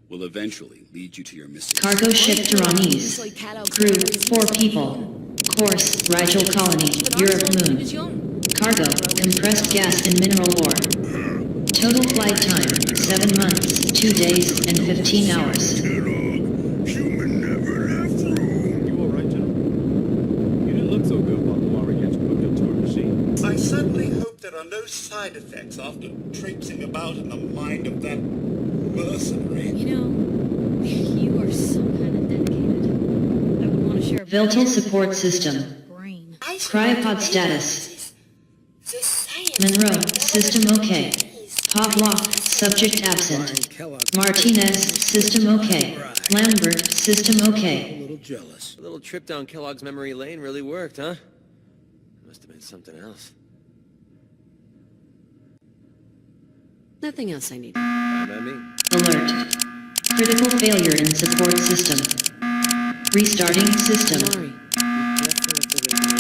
will eventually lead you to your missing. Cargo ship Duranese. Crew, 4 people. Course, Rigel Colony, Europe Moon. Cargo, compressed gas and mineral ore. Total flight time, 7 months, 2 days, and 15 hours. Human never left room. You alright, General? You didn't look so good while Lamari gets hooked up to her machine. I certainly hope there are no side effects after traipsing about in the mind of that mercenary. You know, you are so kind of dedicated. I would want to share a Viltal support system. brain. Cryopod status. Monroe, system OK. Pavlov, subject absent. Martinez, system OK. Lambert, system OK. A little jealous. A little trip down Kellogg's memory lane really worked, huh? Must have been something else. Nothing else I need. What about me? Alert. Critical failure in support system. Restarting system. Sorry. Be careful of the radiation.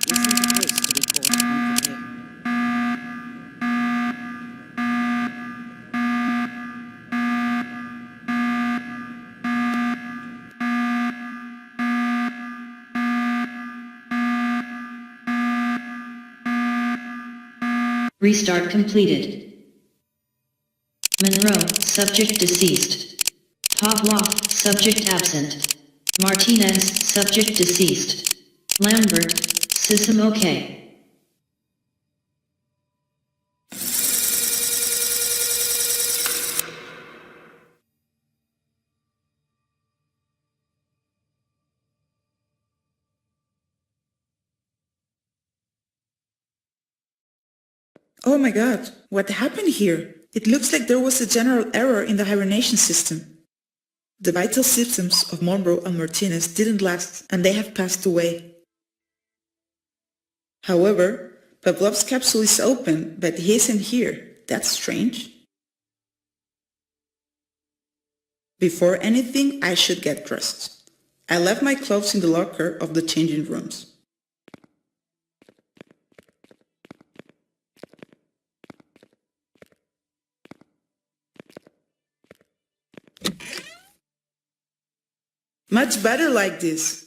The isn't supposed to be caught unprepared. Restart completed. Monroe, subject deceased. Pavlov, subject absent. Martinez, subject deceased. Lambert, system OK. Oh my god, what happened here? It looks like there was a general error in the hibernation system. The vital systems of Monroe and Martinez didn't last and they have passed away. However, Pavlov's capsule is open, but he isn't here. That's strange. Before anything, I should get dressed. I left my clothes in the locker of the changing rooms. Much better like this.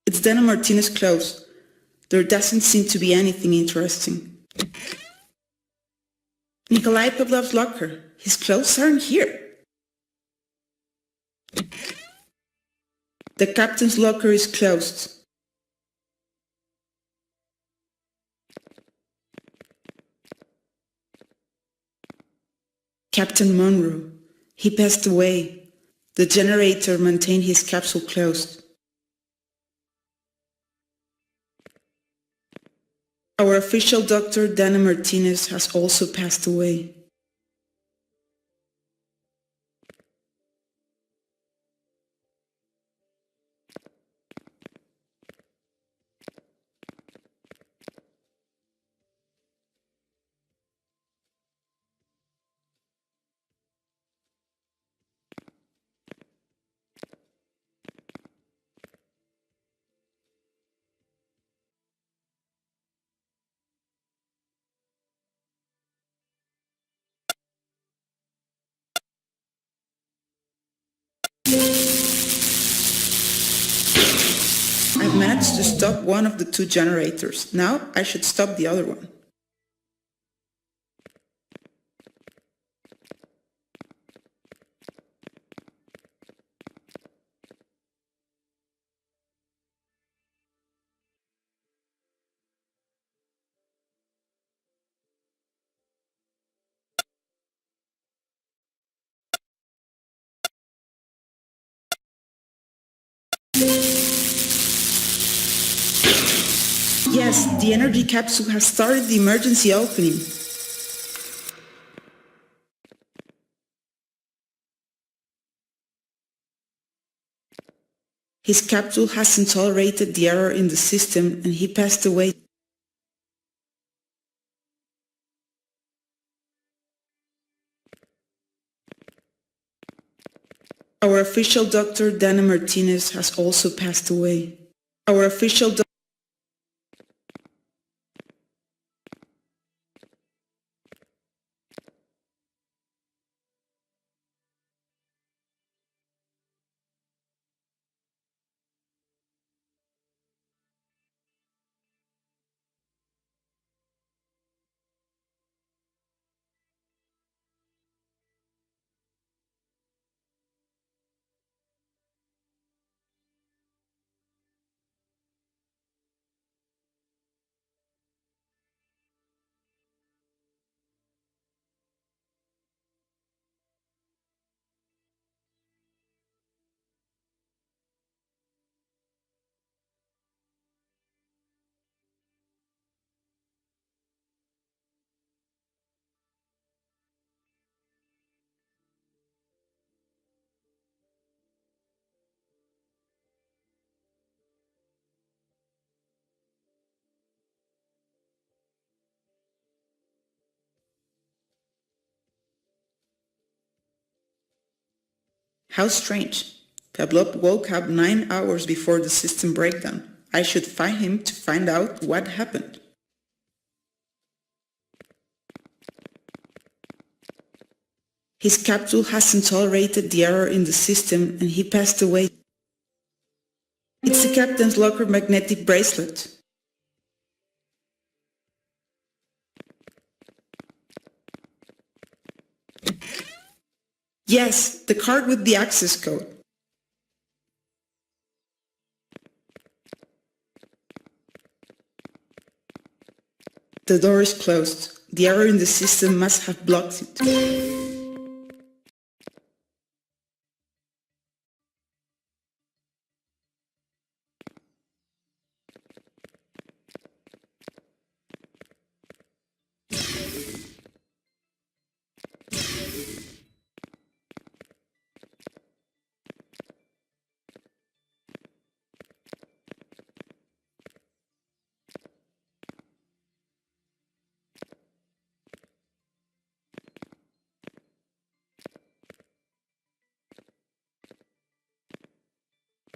It's Dana Martinez's clothes. There doesn't seem to be anything interesting. Nikolai Pavlov's locker. His clothes aren't here. The captain's locker is closed. Captain Monroe. He passed away. The generator maintained his capsule closed. Our official doctor, Dana Martinez, has also passed away. I've managed to stop one of the 2 generators. Now I should stop the other one. Yes, the energy capsule has started the emergency opening. His capsule hasn't tolerated the error in the system and he passed away. Our official doctor, Dana Martinez, has also passed away. Our official How strange. Pavlov woke up 9 hours before the system breakdown. I should find him to find out what happened. His capsule hasn't tolerated the error in the system and he passed away. It's the captain's locker magnetic bracelet. Yes, the card with the access code. The door is closed. The error in the system must have blocked it.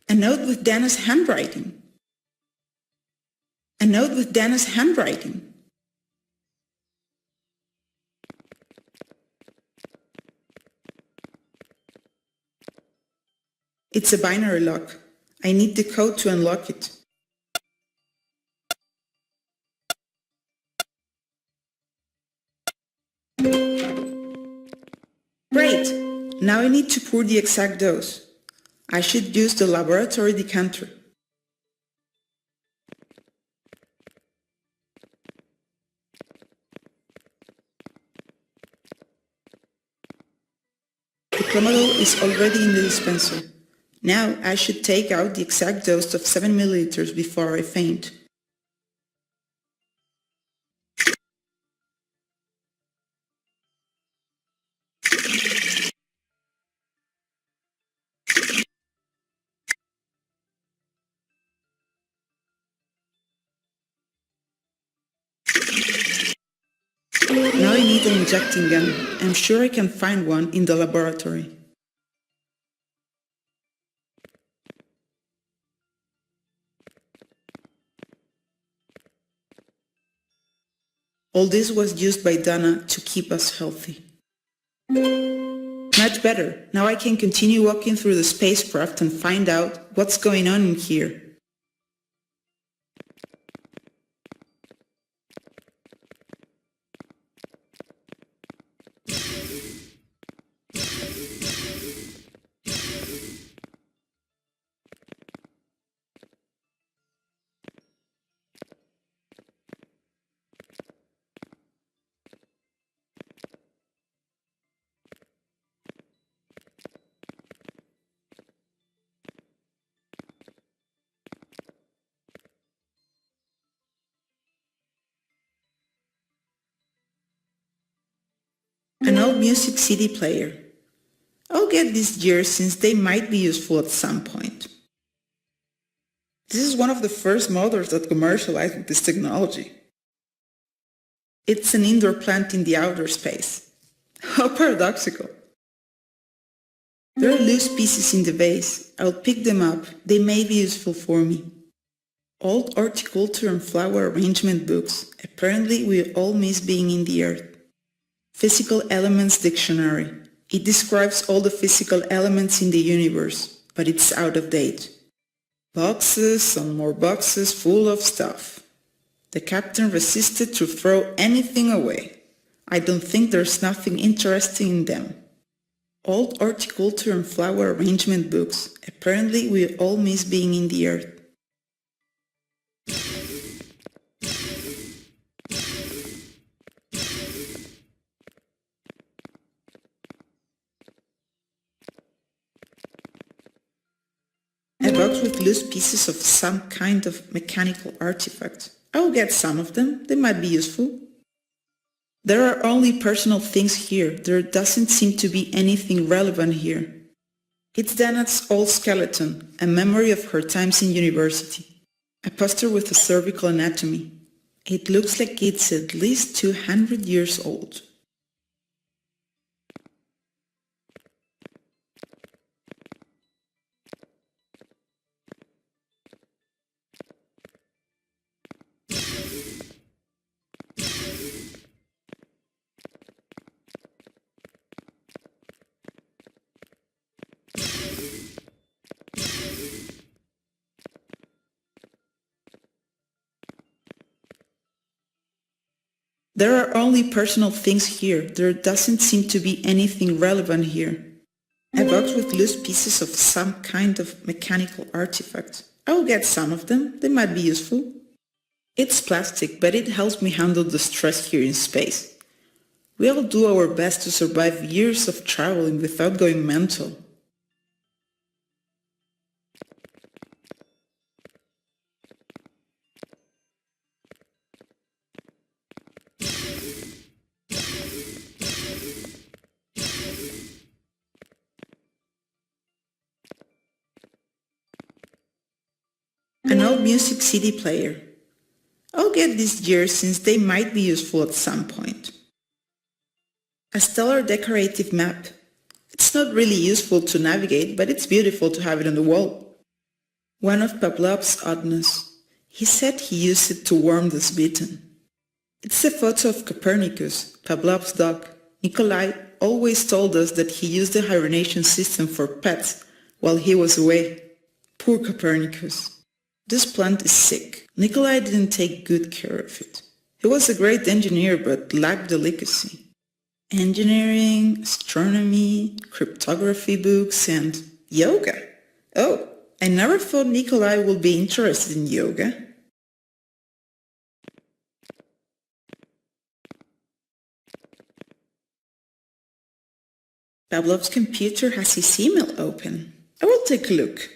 A note with Dana's handwriting. A note with Dana's handwriting. It's a binary lock. I need the code to unlock it. Great! Now I need to pour the exact dose. I should use the laboratory decanter. The Clomidol is already in the dispenser. Now I should take out the exact dose of 7 milliliters before I faint. Now I need an injecting gun. I'm sure I can find one in the laboratory. All this was used by Dana to keep us healthy. Much better. Now I can continue walking through the spacecraft and find out what's going on in here. An old music CD player. I'll get these gears since they might be useful at some point. This is one of the first motors that commercialized with this technology. It's an indoor plant in the outer space. How paradoxical. There are loose pieces in the vase. I'll pick them up. They may be useful for me. Old horticulture and flower arrangement books. Apparently we all miss being in the earth. Physical Elements Dictionary. It describes all the physical elements in the universe, but it's out of date. Boxes and more boxes full of stuff. The captain resisted to throw anything away. I don't think there's nothing interesting in them. Old horticulture and flower arrangement books. Apparently we all miss being in the earth. A box with loose pieces of some kind of mechanical artifact. I will get some of them. They might be useful. There are only personal things here. There doesn't seem to be anything relevant here. It's Dana's old skeleton, a memory of her times in university. A poster with a cervical anatomy. It looks like it's at least 200 years old. There are only personal things here. There doesn't seem to be anything relevant here. A box with loose pieces of some kind of mechanical artifact. I will get some of them. They might be useful. It's plastic, but it helps me handle the stress here in space. We all do our best to survive years of traveling without going mental. An old music CD player. I'll get these gears since they might be useful at some point. A stellar decorative map. It's not really useful to navigate, but it's beautiful to have it on the wall. One of Pavlov's oddness. He said he used it to warm the smitten. It's a photo of Copernicus, Pavlov's dog. Nikolai always told us that he used the hibernation system for pets while he was away. Poor Copernicus. This plant is sick. Nikolai didn't take good care of it. He was a great engineer but lacked delicacy. Engineering, astronomy, cryptography books, and yoga. Oh, I never thought Nikolai would be interested in yoga. Pavlov's computer has his email open. I will take a look.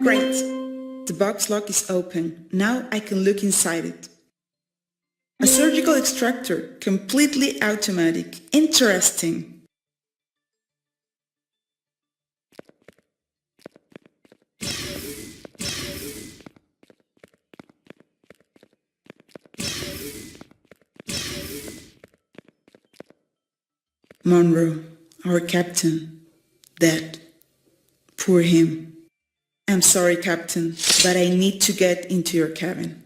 Great! The box lock is open. Now I can look inside it. A surgical extractor, completely automatic. Interesting. Monroe, our captain, dead. Poor him. I'm sorry, Captain, but I need to get into your cabin.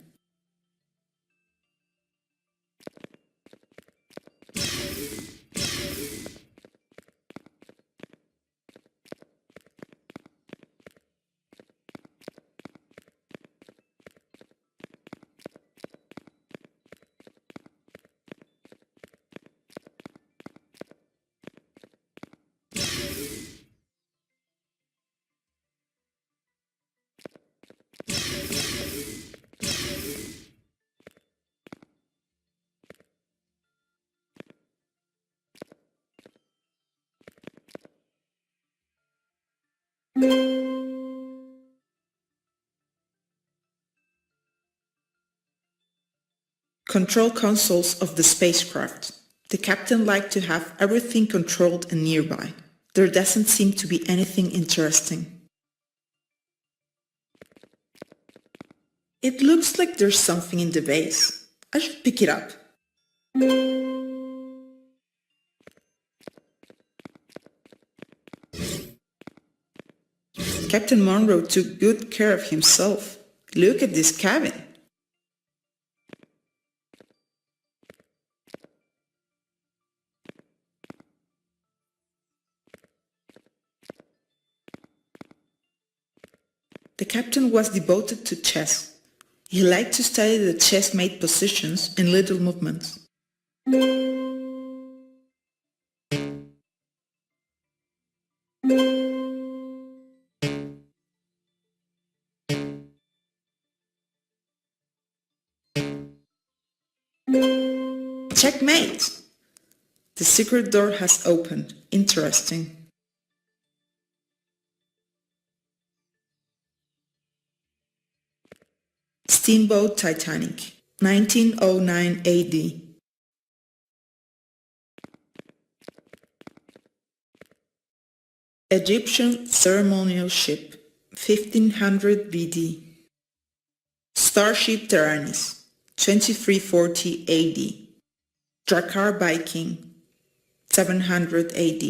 control consoles of the spacecraft. The captain liked to have everything controlled and nearby. There doesn't seem to be anything interesting. It looks like there's something in the base. I should pick it up. Captain Monroe took good care of himself. Look at this cabin. The captain was devoted to chess. He liked to study the chessmate positions and little movements. Checkmate! The secret door has opened. Interesting. Steamboat Titanic, 1909 AD. Egyptian ceremonial ship, 1500 BD. Starship Tyrannis, 2340 AD. Drakkar Viking, 700 AD.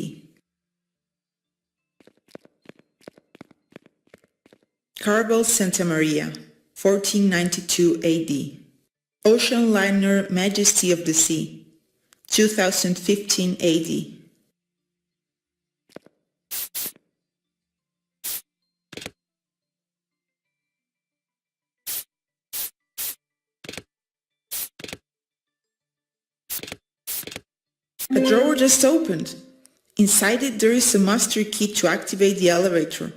Carvel Santa Maria, 1492 AD. Ocean liner Majesty of the Sea, 2015 AD. A drawer just opened. Inside it there is a master key to activate the elevator.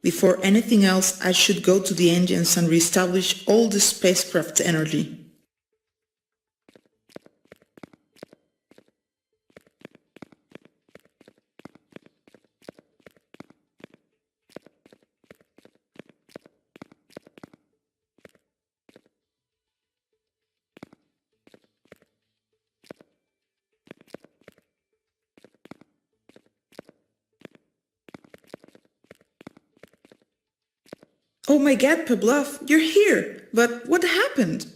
Before anything else, I should go to the engines and reestablish all the spacecraft's energy. Oh my god, Pavlov, you're here! But what happened?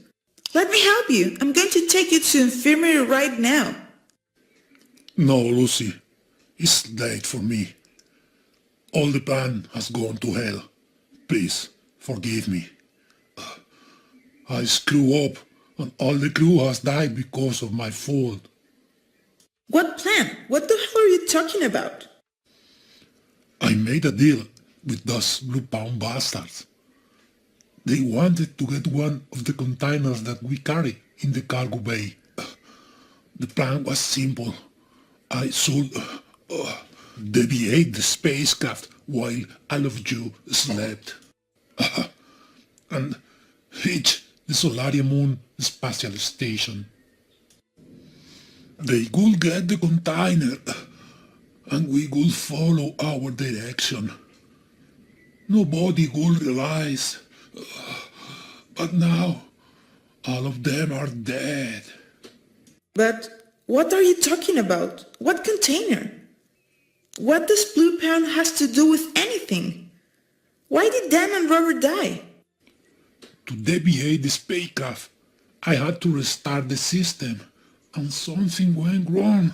Let me help you. I'm going to take you to infirmary right now. No, Lucy. It's late for me. All the plan has gone to hell. Please, forgive me. I screw up and all the crew has died because of my fault. What plan? What the hell are you talking about? I made a deal with those blue pound bastards. They wanted to get one of the containers that we carry in the cargo bay. The plan was simple. I should deviate the spacecraft while all of you slept. And hit the Solaria Moon spatial station. They could get the container and we could follow our direction. Nobody would realize. But now, all of them are dead. But what are you talking about? What container? What does Blue Pound has to do with anything? Why did Dan and Robert die? To deviate the spacecraft, I had to restart the system, and something went wrong.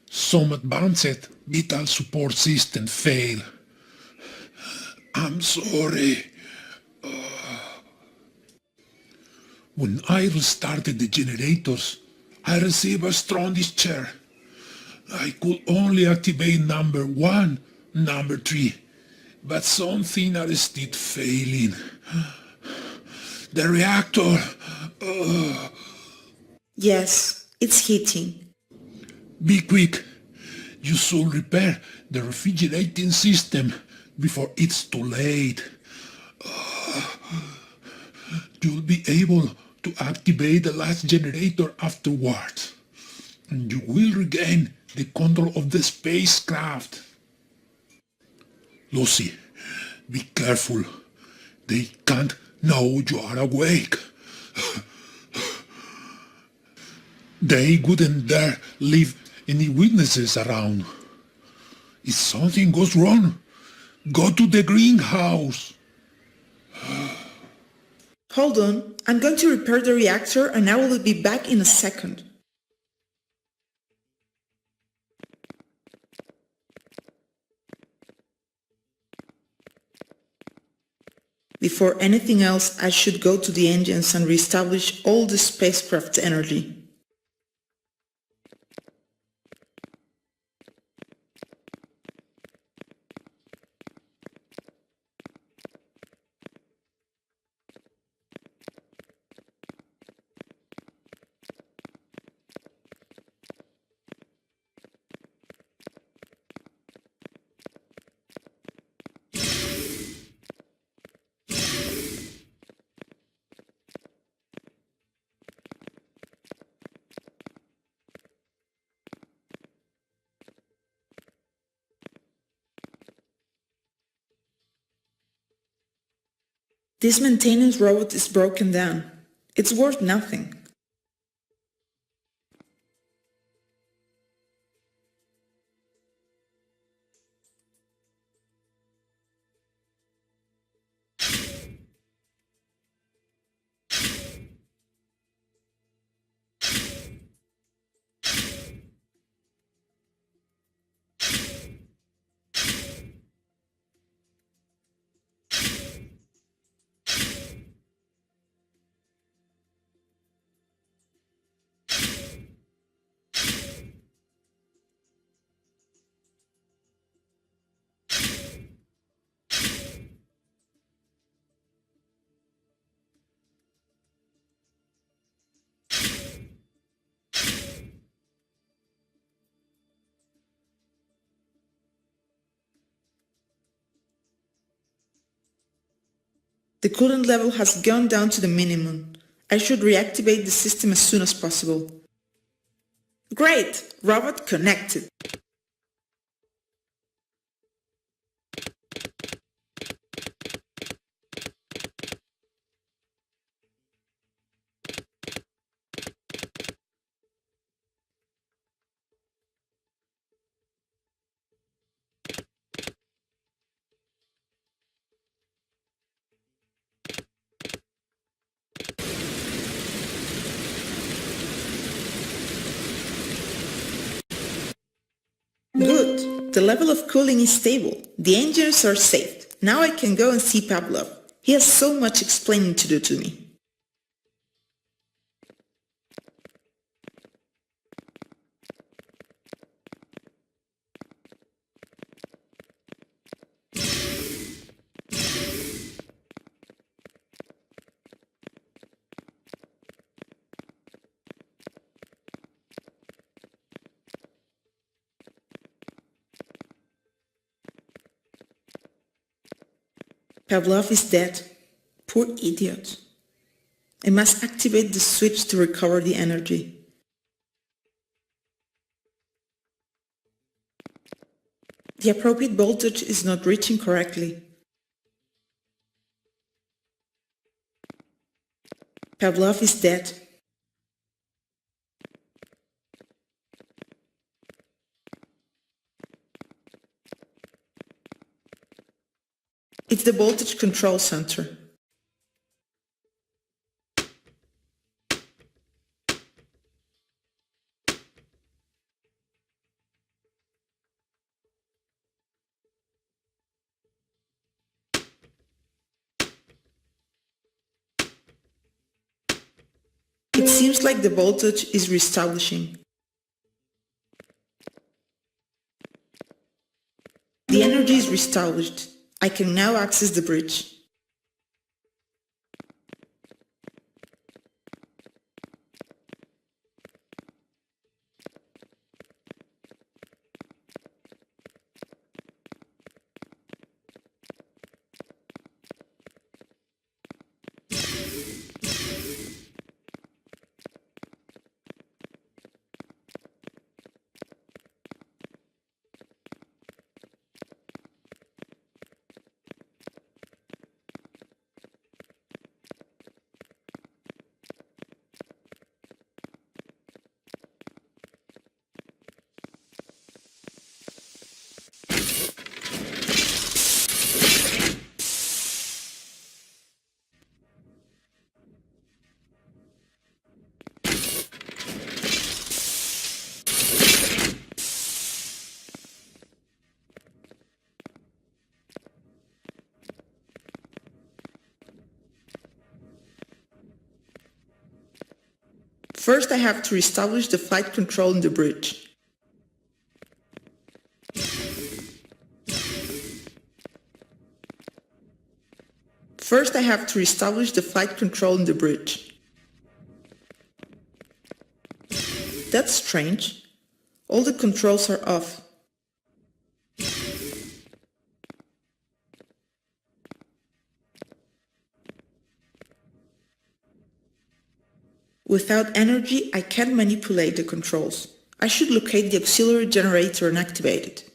Some advanced vital support system failed. I'm sorry. When I restarted the generators, I received a strong discharge. I could only activate number 1, number 3, but something are still failing. The reactor... Yes, it's heating. Be quick. You should repair the refrigerating system before it's too late. You'll be able to activate the last generator afterwards. And you will regain the control of the spacecraft. Lucy, be careful. They can't know you are awake. They wouldn't dare leave any witnesses around. If something goes wrong, go to the greenhouse. Hold on, I'm going to repair the reactor and I will be back in a second. Before anything else, I should go to the engines and reestablish all the spacecraft's energy. This maintenance robot is broken down. It's worth nothing. The coolant level has gone down to the minimum. I should reactivate the system as soon as possible. Great! Robot connected. The level of cooling is stable. The engines are safe. Now I can go and see Pavlov. He has so much explaining to do to me. Pavlov is dead. Poor idiot. I must activate the switch to recover the energy. The appropriate voltage is not reaching correctly. Pavlov is dead. It's the voltage control center. It seems like the voltage is reestablishing. The energy is reestablished. I can now access the bridge. First I have to reestablish the flight control in the bridge. First I have to reestablish the flight control in the bridge. That's strange. All the controls are off. Without energy, I can't manipulate the controls. I should locate the auxiliary generator and activate it.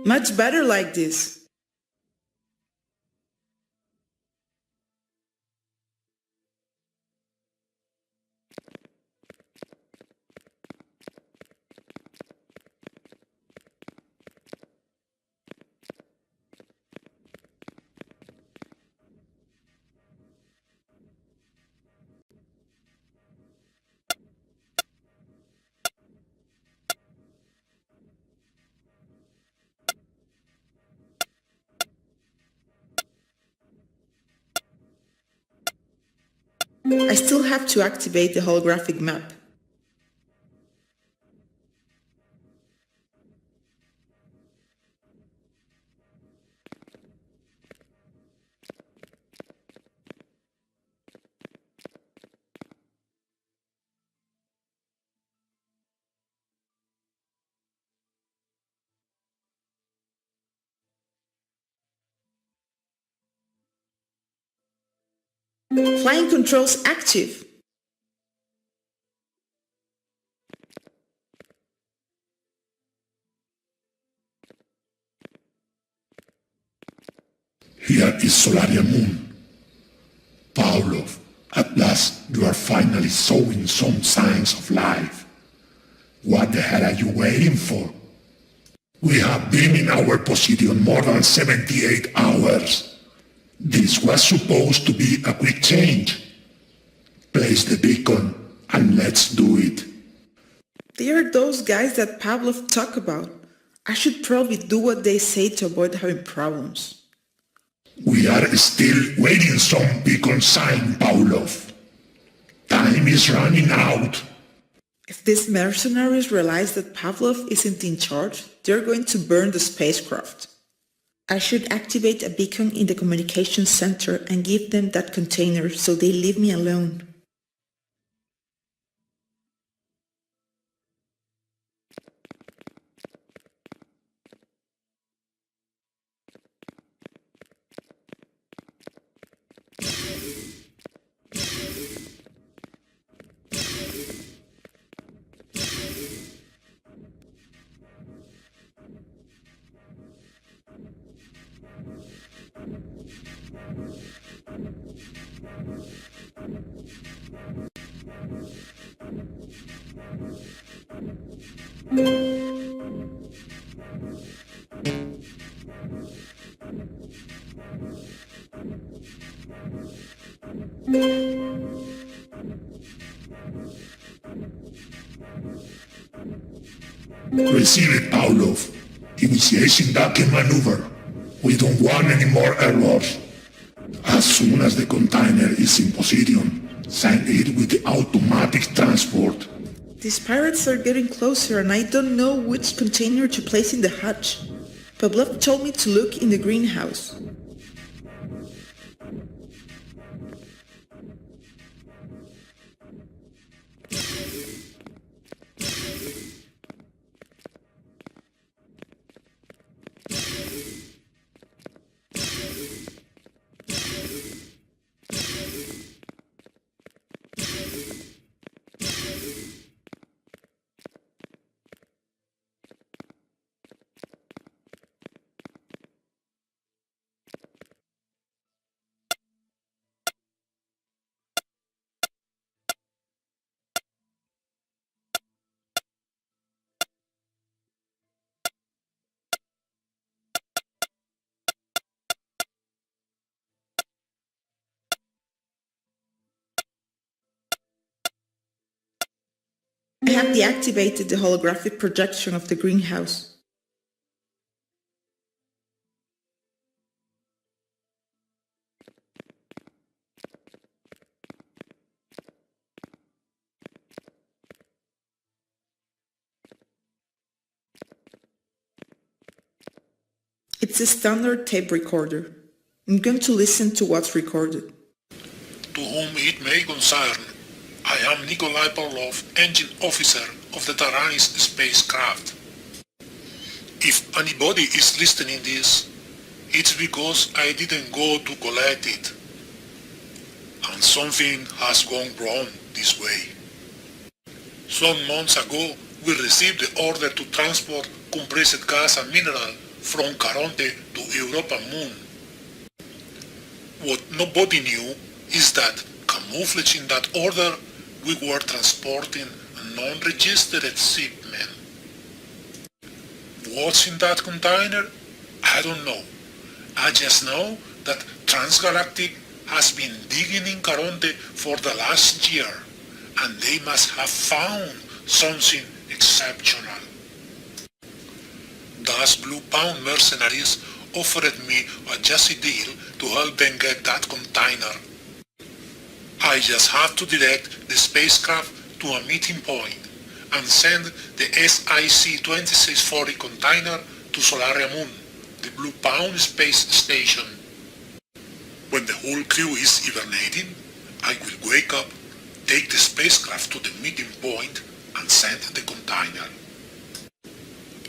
Much better like this. I still have to activate the holographic map. Flying controls active. Here is Solaria Moon. Pavlov, at last you are finally showing some signs of life. What the hell are you waiting for? We have been in our position more than 78 hours. This was supposed to be a quick change. Place the beacon and let's do it. They are those guys that Pavlov talk about. I should probably do what they say to avoid having problems. We are still waiting some beacon sign, Pavlov. Time is running out. If these mercenaries realize that Pavlov isn't in charge, they're going to burn the spacecraft. I should activate a beacon in the communications center and give them that container so they leave me alone. Receive it, Pavlov. Initiation docking maneuver. We don't want any more errors. As soon as the container is in position, send it with the automatic transport. These pirates are getting closer and I don't know which container to place in the hatch. Pavlov told me to look in the greenhouse. I have deactivated the holographic projection of the greenhouse. It's a standard tape recorder. I'm going to listen to what's recorded. To whom it may concern, I am Nikolai Pavlov, engine officer of the Taranis spacecraft. If anybody is listening this, it's because I didn't go to collect it. And something has gone wrong this way. Some months ago, we received the order to transport compressed gas and mineral from Caronte to Europa Moon. What nobody knew is that, camouflaging that order, we were transporting a non-registered shipment. What's in that container? I don't know. I just know that Transgalactic has been digging in Caronte for the last year, and they must have found something exceptional. Thus Blue Pound mercenaries offered me a juicy deal to help them get that container. I just have to direct the spacecraft to a meeting point and send the SIC-2640 container to Solaria Moon, the Blue Pound space station. When the whole crew is hibernating, I will wake up, take the spacecraft to the meeting point and send the container.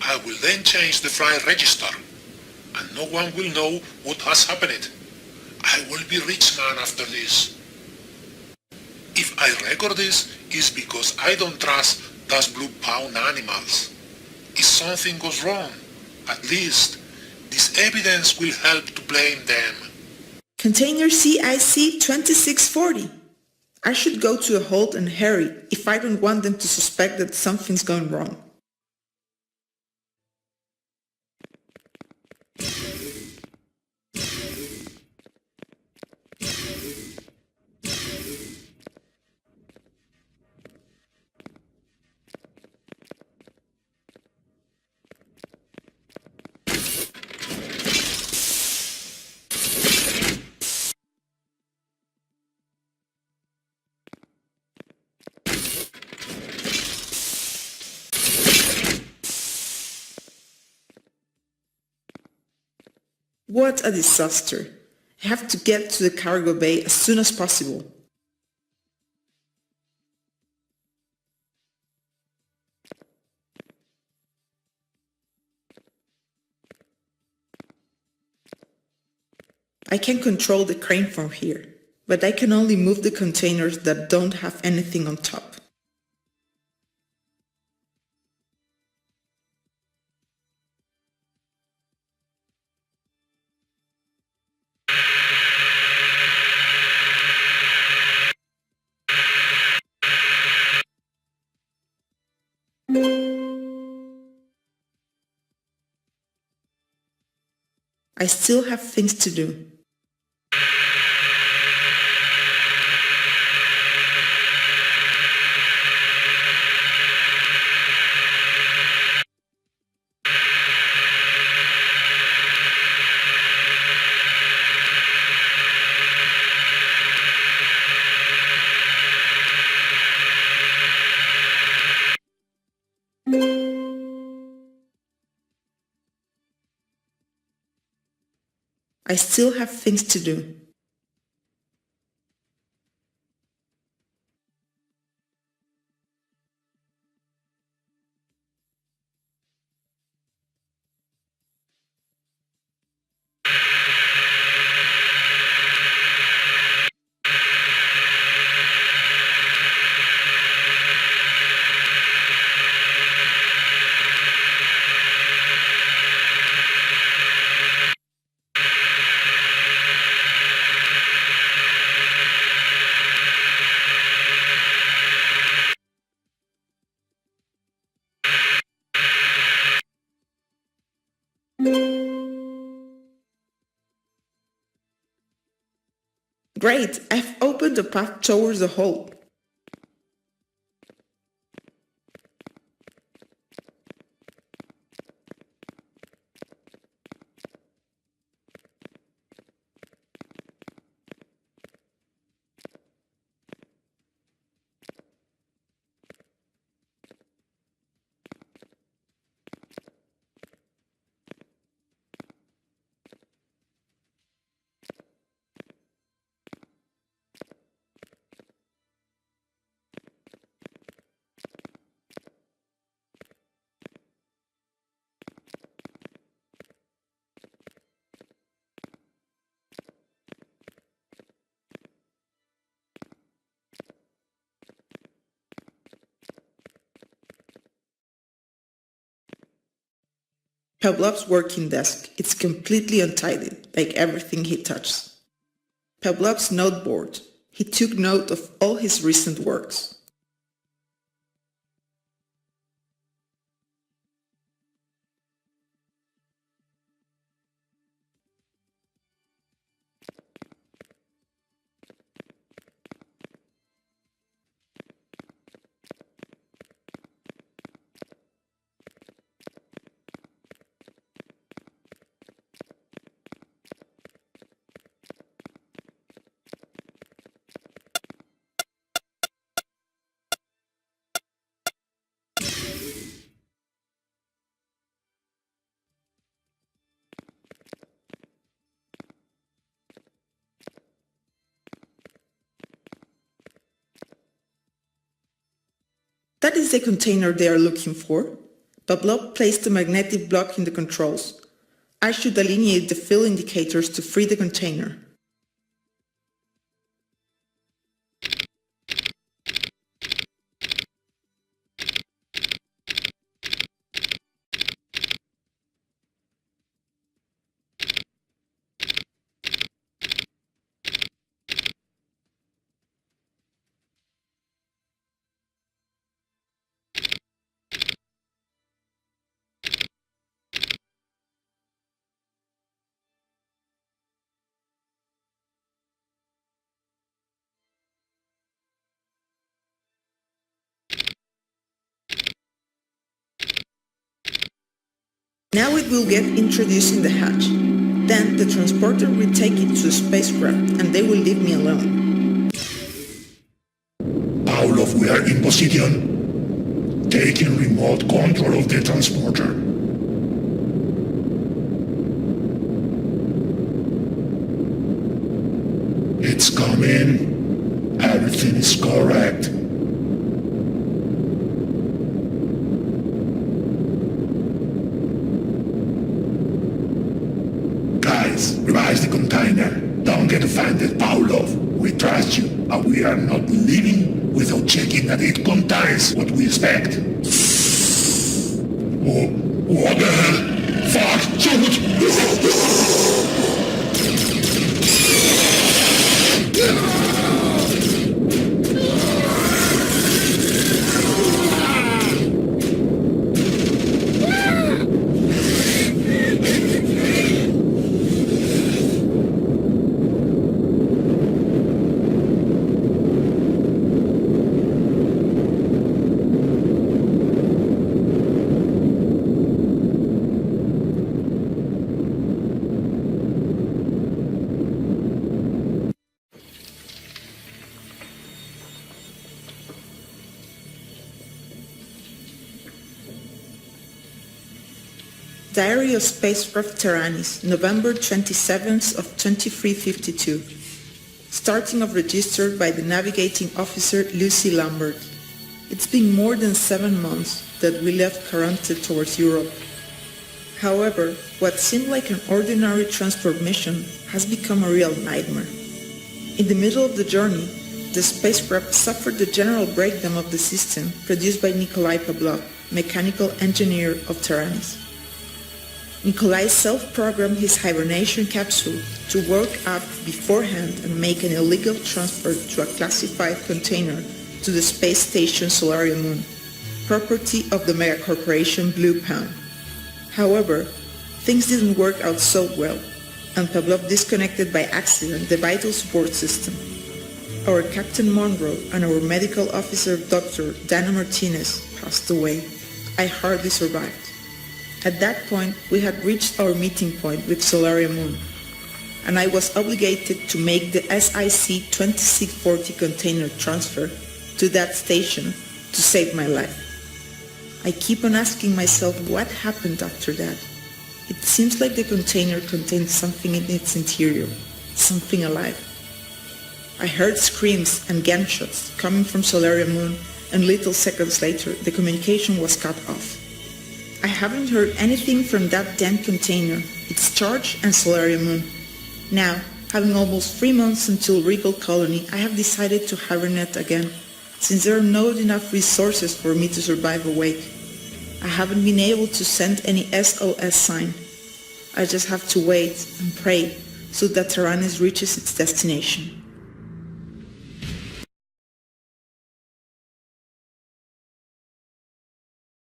I will then change the flight register, and no one will know what has happened. I will be rich man after this. I record this is because I don't trust those blue pound animals. If something goes wrong, at least this evidence will help to blame them. Container CIC 2640. I should go to a halt and hurry if I don't want them to suspect that something's going wrong. What a disaster. I have to get to the cargo bay as soon as possible. I can control the crane from here, but I can only move the containers that don't have anything on top. I still have things to do. I still have things to do. Great, I've opened a path towards the hole. Pavlov's working desk. It's completely untidy, like everything he touches. Pavlov's noteboard. He took note of all his recent works. That is the container they are looking for. Pavlov placed a magnetic block in the controls. I should alignate the field indicators to free the container. Now it will get introduced in the hatch. Then the transporter will take it to the spacecraft and they will leave me alone. Pavlov, we are in position. Taking remote control of the transporter. It's coming. Everything is correct. Guys, revise the container. Don't get offended, Pavlov. We trust you, but we are not leaving without checking that it contains what we expect. Oh, what the hell? Fuck! Shoot! Diary of Spacecraft Tyrannis, November 27th of 2352. Starting of register by the navigating officer Lucy Lambert. It's been more than 7 months that we left Caronte towards Europe. However, what seemed like an ordinary transport mission has become a real nightmare. In the middle of the journey, the spacecraft suffered the general breakdown of the system produced by Nikolai Pavlov, mechanical engineer of Tyrannis. Nikolai self-programmed his hibernation capsule to work up beforehand and make an illegal transfer to a classified container to the space station Solaria Moon, property of the megacorporation Blue Pound. However, things didn't work out so well, and Pavlov disconnected by accident the vital support system. Our Captain Monroe and our medical officer Dr. Dana Martinez passed away. I hardly survived. At that point, we had reached our meeting point with Solaria Moon, and I was obligated to make the SIC 2640 container transfer to that station to save my life. I keep on asking myself what happened after that. It seems like the container contained something in its interior, something alive. I heard screams and gunshots coming from Solaria Moon, and little seconds later the communication was cut off. I haven't heard anything from that damn container, its charge and Solaria Moon. Now, having almost 3 months until Regal Colony, I have decided to hibernate again, since there are not enough resources for me to survive awake. I haven't been able to send any SOS sign. I just have to wait and pray so that Tyrannis reaches its destination.